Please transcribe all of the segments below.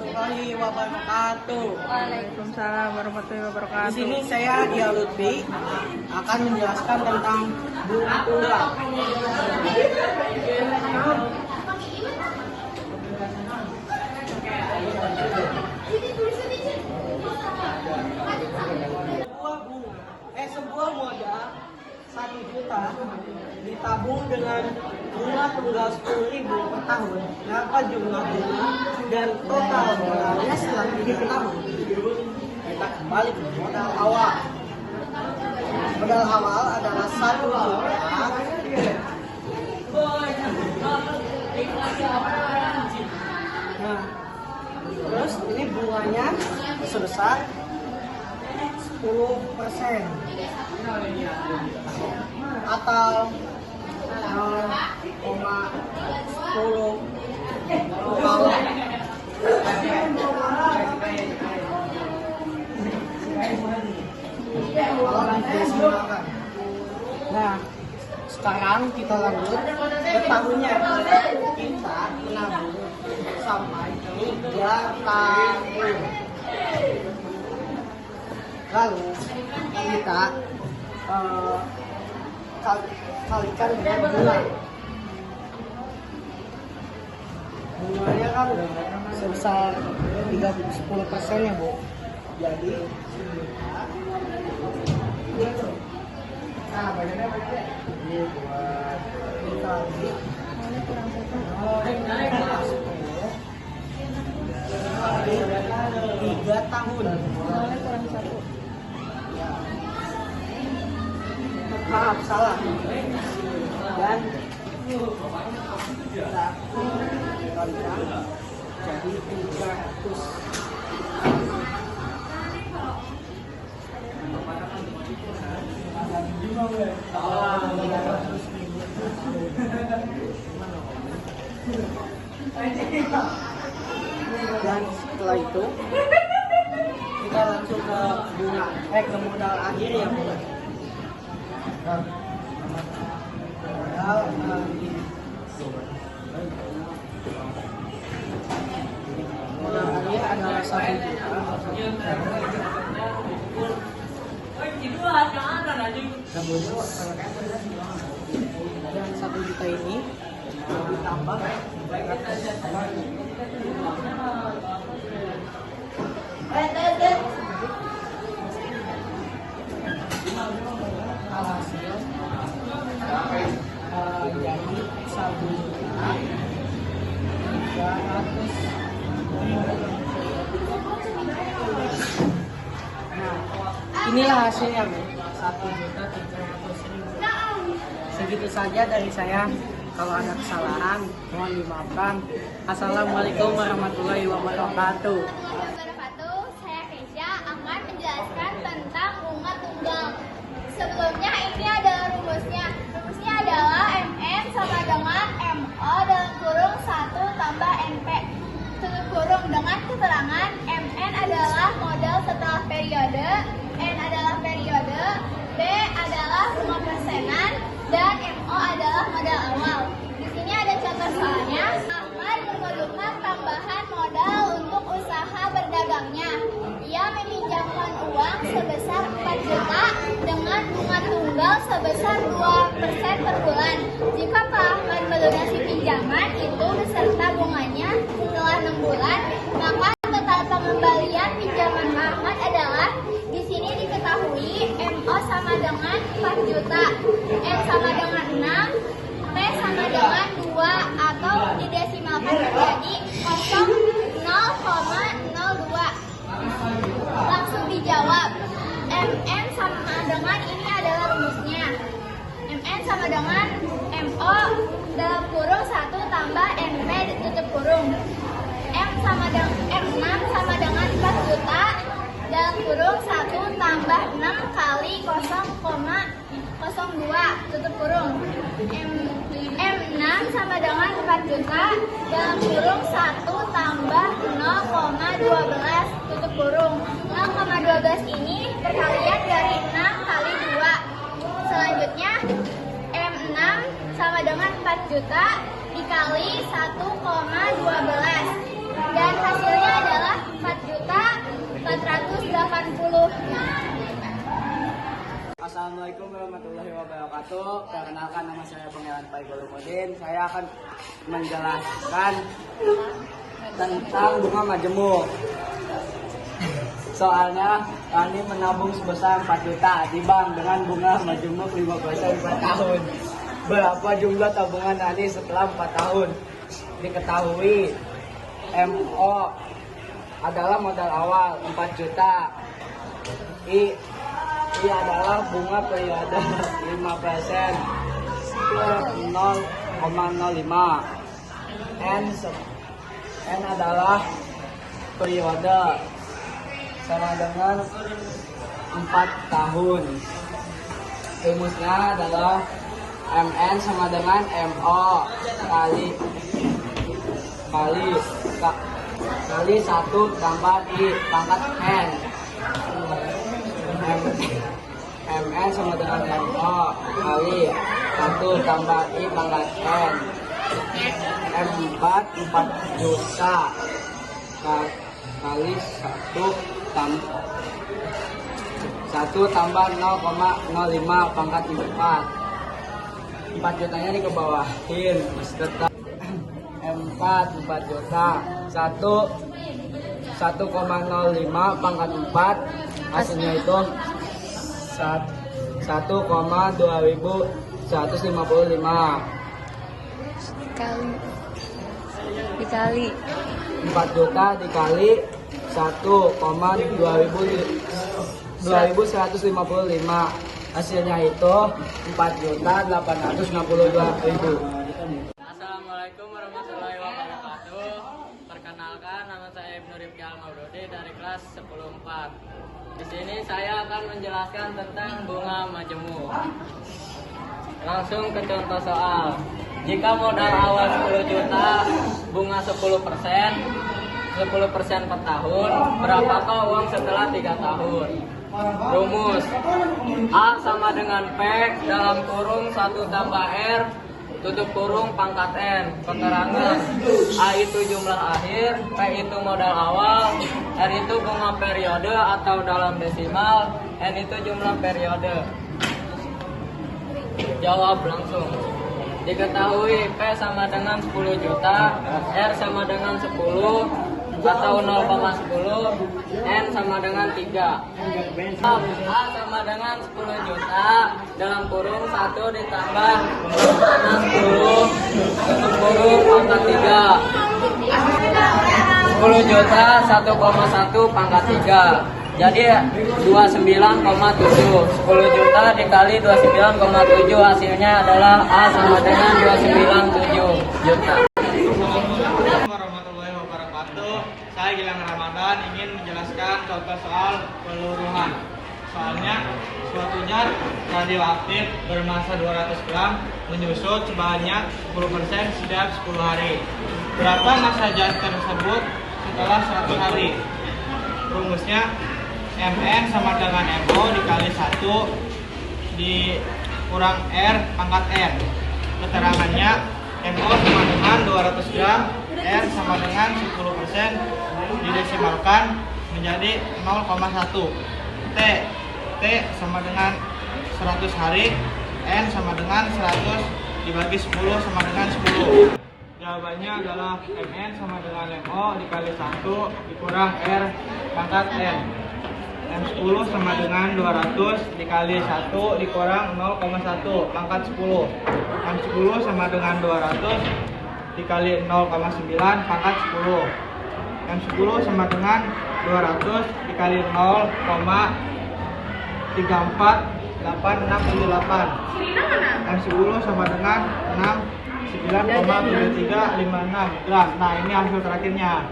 warahmatullahi wabarakatuh. Waalaikumsalam warahmatullahi wabarakatuh. Di sini saya Dia Lutfi akan menjelaskan tentang bunga tunggal. Sebuah modal 1 juta ditabung dengan bunga tunggal 10.000 per tahun. Berapa jumlah bunga dan total modalnya setelah 3 tahun? Kita kembali ke modal awal. Modal awal adalah 1 juta. Nah, terus ini bunganya sebesar 10% atau 0,10 Nah, sekarang kita lanjut ke tahunnya. Kita menabung sampai 3 tahun. Lalu kita kalikan dengan bunga. Bunganya kan sebesar 10% ya, Bu. Jadi dikali 3 tahun. Maaf, salah. Dan kita kalikan jadi 300. Dan setelah itu kita langsung ke bunga, ke modal akhir ya, Bu. Modal akhir adalah 1 juta. Dan 1 juta ini ditambah alhasil jadi 1 juta 300. Nah, inilah hasilnya, Bu. 1.300.000. Segitu saja dari saya. Kalau ada kesalahan, mohon dimaafkan. Assalamualaikum warahmatullahi wabarakatuh. Saya Keisha akan menjelaskan tentang bunga tunggal. Sebelumnya ini adalah rumusnya. Rumusnya adalah MN sama dengan MO dalam kurung 1 tambah NP tutup kurung, dengan keterangan MN adalah modal setelah periode, N adalah periode, B adalah bunga persenan, dan MO adalah modal awal. Di sini ada contoh soalnya. Ahmad memerlukan tambahan modal untuk usaha berdagangnya. Ia meminjamkan uang sebesar 4 juta dengan bunga tunggal sebesar 2% per bulan. Jika Pak Ahmad melunasi pinjaman itu beserta bunganya setelah 6 bulan, maka total pengembalian pinjaman Ahmad adalah, di sini diketahui MO sama dengan 4 juta, N sama dengan 6, P sama dengan 2, atau didesimalkan menjadi 0,02. Langsung dijawab. MN sama dengan, ini adalah rumusnya. MN sama dengan MO dalam kurung 1 tambah NP tutup kurung. M6 sama dengan 4 juta dalam kurung 1 tambah 6 kali 0,02 tutup kurung. M6 sama dengan 4 juta dalam kurung 1 tambah 0,12 tutup kurung. 0,12 ini perkalian dari 6 kali 2. Selanjutnya M6 sama dengan 4 juta dikali 1,12 dan hasilnya adalah Assalamualaikum warahmatullahi wabarakatuh. Perkenalkan, nama saya Pangeran Paigolumudin. Saya akan menjelaskan tentang bunga majemuk. Soalnya kami menabung sebesar 4 juta di bank dengan bunga majemuk 5% per tahun. Berapa jumlah tabungan Ani setelah 4 tahun? Diketahui MO adalah modal awal 4 juta. I adalah bunga periode 5% per 0,05. N adalah periode sama dengan 4 tahun. Rumusnya adalah MN sama dengan MO kali 1 tambah I pangkat N. MN sama dengan MO kali 1 tambah I pangkat N. M4 juta kali 1 tambah 0,05 pangkat 4 jutanya dikebawahin tetap M4 juta 1,05 pangkat 4 hasilnya itu 1,2155 dikali 4 juta dikali 1,2155 hasilnya itu 4.862.000. Assalamualaikum warahmatullahi wabarakatuh. Perkenalkan, nama saya Ibnu Rifki Al-Maududi dari kelas 10-4. Di sini saya akan menjelaskan tentang bunga majemuk. Langsung ke contoh soal. Jika modal awal 10 juta, bunga 10% per tahun, berapakah uang setelah 3 tahun? Rumus A sama dengan P dalam kurung 1 tambah R tutup kurung pangkat N. Keterangan A itu jumlah akhir, P itu modal awal, R itu bunga periode atau dalam desimal, N itu jumlah periode. Jawab langsung. Diketahui P sama dengan 10 juta, R sama dengan 10 atau 0,10, N sama dengan 3. A sama dengan 10 juta dalam kurung 1 ditambah 10 tutup kurung pangkat 3. 10 juta 1,1 pangkat 3. Jadi 29,7. 10 juta dikali 29,7 hasilnya adalah A sama dengan 297 juta. Assalamualaikum warahmatullahi wabarakatuh. Saya Gilang Ramadan ingin menjelaskan contoh soal peluruhan. Soalnya suatu zat radioaktif bermassa 200 gram menyusut sebanyak 10% setiap 10 hari. Berapa massa zat tersebut setelah 100 hari? Rumusnya Mn sama dengan MO dikali 1 dikurang R pangkat N. Keterangannya MO sama dengan 200 gram, R sama dengan 10% didesimalkan menjadi 0,1. T sama dengan 100 hari, N sama dengan 100 dibagi 10 sama dengan 10. Jawabannya adalah Mn sama dengan MO dikali 1 dikurang R pangkat N. M10 sama dengan 200 dikali 1 dikurang 0,1 pangkat 10. M10 sama dengan 200 dikali 0,9 pangkat 10. M10 sama dengan 200 dikali 0,348678. M10 sama dengan 9,7356 gram. Nah, ini hasil terakhirnya.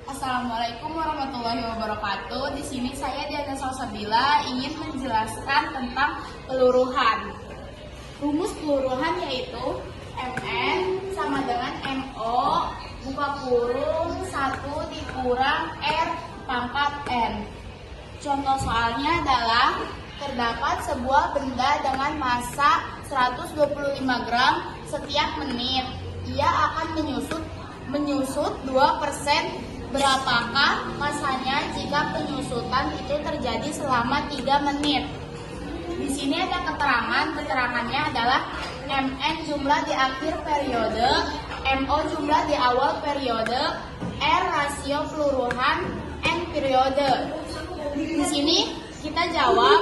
Assalamualaikum warahmatullahi wabarakatuh. Di sini saya Diana Salsabila ingin menjelaskan tentang peluruhan. Rumus peluruhan yaitu Mn sama dengan MO buka kurung 1 dikurang R pangkat N. Contoh soalnya adalah terdapat sebuah benda dengan massa 125 gram setiap menit. Ia akan menyusut 2%. Berapakah masanya jika penyusutan itu terjadi selama 3 menit? Di sini ada keterangannya adalah MN jumlah di akhir periode, MO jumlah di awal periode, R rasio peluruhan, N periode. Di sini kita jawab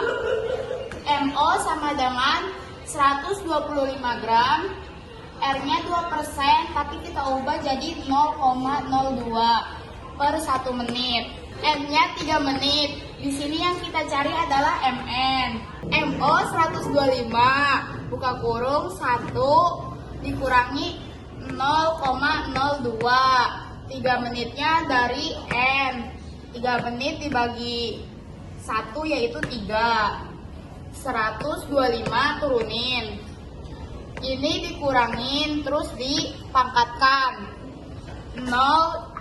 MO sama dengan 125 gram, R-nya 2%, tapi kita ubah jadi 0,02 per 1 menit. N-nya 3 menit. Di sini yang kita cari adalah MN. MO 125, buka kurung 1 dikurangi 0,02. 3 menitnya dari N. 3 menit dibagi 1 yaitu 3. 125 turunin. Ini dikurangin terus dipangkatkan. 0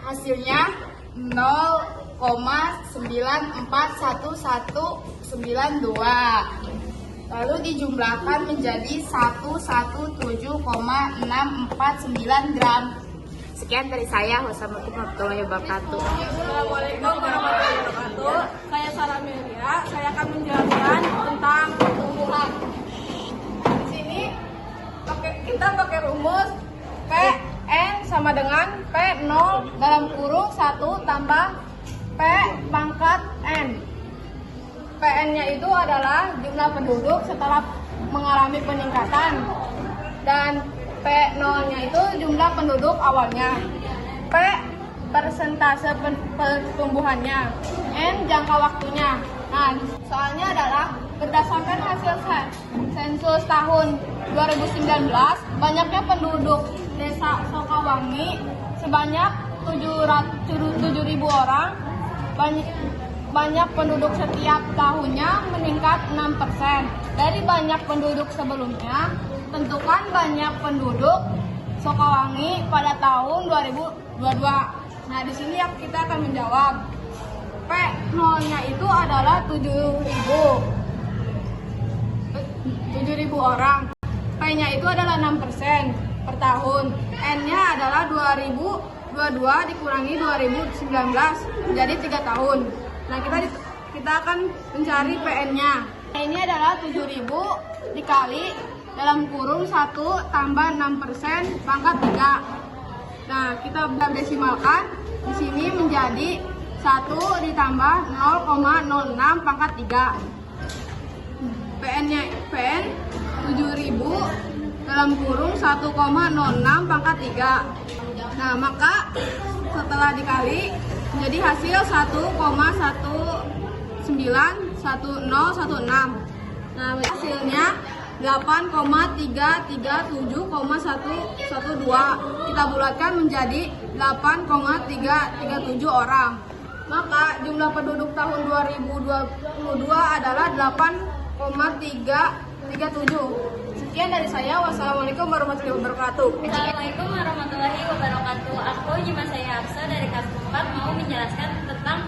hasilnya 0,941192. Lalu dijumlahkan menjadi 117,649 gram. Sekian dari saya. Wassalamualaikum warahmatullahi wabarakatuh. Assalamualaikum warahmatullahi wabarakatuh. Saya Sarah Melia. Saya akan menjelaskan tentang pertumbuhan. Di sini kita pakai rumus PN sama dengan P0 dalam kurung 1 tambah P pangkat N. PN-nya itu adalah jumlah penduduk setelah mengalami peningkatan, dan P0-nya itu jumlah penduduk awalnya. P persentase pertumbuhannya. N jangka waktunya. Nah, soalnya adalah berdasarkan hasil sensus tahun 2019, banyaknya penduduk Desa Sokawangi sebanyak 7.000 orang. Banyak penduduk setiap tahunnya meningkat 6%. Dari banyak penduduk sebelumnya, tentukan banyak penduduk Sokawangi pada tahun 2022. Nah, di sini kita akan menjawab. P0-nya itu adalah 7.000 orang. P-nya itu adalah 6% per tahun. N-nya adalah 2022 dikurangi 2019 menjadi 3 tahun. Nah, kita akan mencari PN-nya. Ini adalah 7.000 dikali dalam kurung 1 tambah 6% pangkat 3. Nah, kita desimalkan. Di sini menjadi 1 ditambah 0,06 pangkat 3. PN 7.000 dalam kurung 1,06 pangkat 3. Nah, maka setelah dikali menjadi hasil 1,191016. Nah, hasilnya 8,337,112. Kita bulatkan menjadi 8,337 orang. Maka jumlah penduduk tahun 2022 adalah 8,337. Sekian dari saya. Wassalamualaikum warahmatullahi wabarakatuh. Assalamualaikum warahmatullahi wabarakatuh. Aku Juma Saya Hafsa dari kelas 4 mau menjelaskan tentang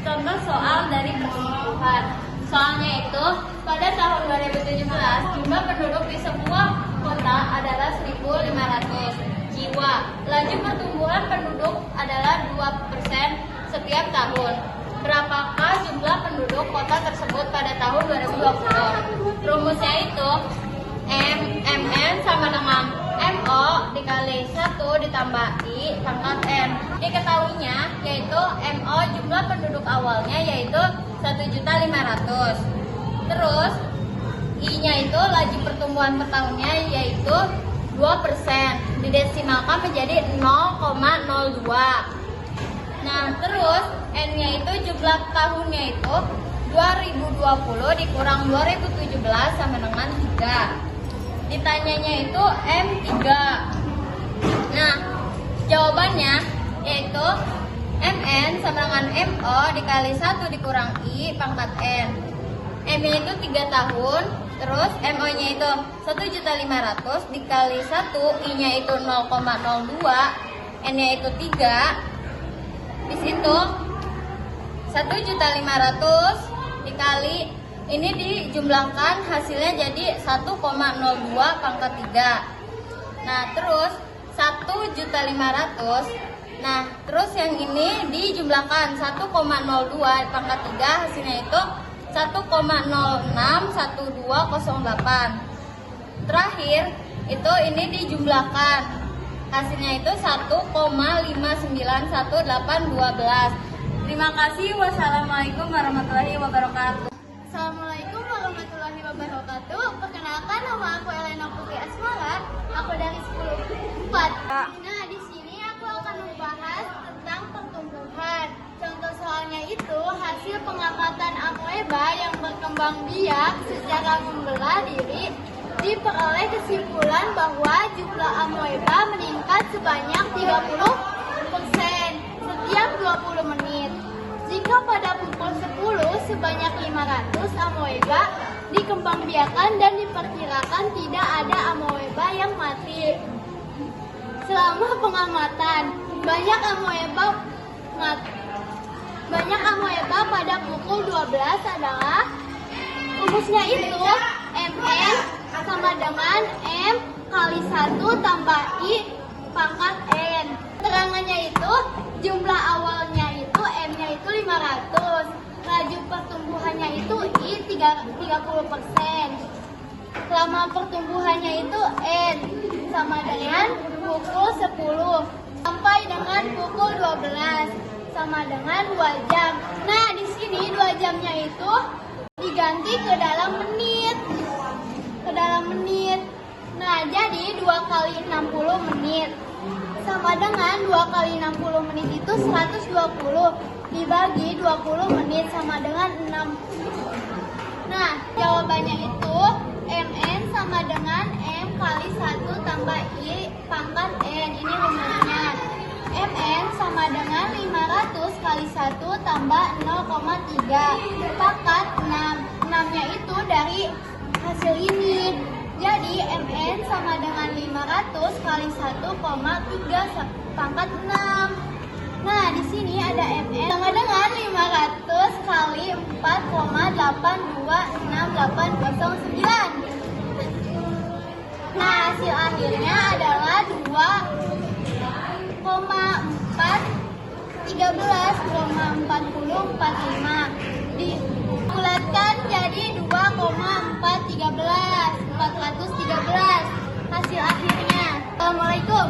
contoh soal dari pertumbuhan. Soalnya itu, pada tahun 2017 jumlah penduduk di semua kota adalah 1.500 jiwa. Laju pertumbuhan penduduk adalah 2% setiap tahun. Berapakah jumlah penduduk kota tersebut pada tahun 2020? Rumusnya itu MN sama dengan MO dikali 1 ditambah I pangkat N. Diketahuinya yaitu MO jumlah penduduk awalnya yaitu 1.500.000. Terus I-nya itu laju pertumbuhan per tahunnya yaitu 2%. Didesimalkan menjadi 0,02. Nah, terus N-nya itu jumlah tahunnya itu 2020 dikurang 2017 sama dengan 3. Ditanyanya itu M3. Nah, jawabannya yaitu MN sama dengan MO dikali 1 dikurang I pangkat N. M-nya itu 3 tahun, terus MO-nya itu 1.500.000 dikali 1, I-nya itu 0,02, N-nya itu 3. Di situ 1.500.000 dikali ini dijumlahkan hasilnya jadi 1,02 pangkat 3. Nah, terus 1.500.000. Nah, terus yang ini dijumlahkan 1,02 pangkat 3 hasilnya itu 1,061208. Terakhir, ini dijumlahkan. Hasilnya itu 1,591812. Terima kasih. Wassalamualaikum warahmatullahi wabarakatuh. Assalamualaikum warahmatullahi wabarakatuh. Perkenalkan, nama aku Elena Putri Asmara. Aku dari 10/4. Nah, di sini aku akan membahas tentang pertumbuhan. Contoh soalnya itu hasil pengamatan amoeba yang berkembang biak secara membelah diri diperoleh kesimpulan bahwa jumlah amoeba meningkat sebanyak 30% setiap 20 menit. Jika pada pukul 10 sebanyak 500 amoeba dikembangbiakan dan diperkirakan tidak ada amoeba yang mati. Selama pengamatan, banyak amoeba pada pukul 12 adalah rumusnya itu Mn sama dengan M kali 1 tambah I pangkat N. Keterangannya itu jumlah awalnya itu M-nya itu 500, laju pertumbuhannya itu I 30%. Selama pertumbuhannya itu N sama dengan pukul 10 sampai dengan pukul 12 sama dengan 2 jam. Nah, di sini 2 jamnya itu diganti ke dalam menit. Nah, jadi 2 kali 60 menit sama dengan 2 kali 60 menit itu 120 dibagi 20 menit sama dengan 6. Nah, jawabannya itu Mn sama dengan M kali 1 tambah I pangkat N. Ini rumusnya. Mn sama dengan 500 kali 1 tambah 0,3 pangkat 6. 6-nya itu dari hasil ini. Jadi Mn sama dengan 500 kali 1,3 pangkat 6. Nah, di sini ada Mn sama dengan 500 kali 4,826809. Nah, hasil akhirnya adalah 2,413,4045. Dibulatkan jadi 413. Hasil akhirnya. Assalamualaikum.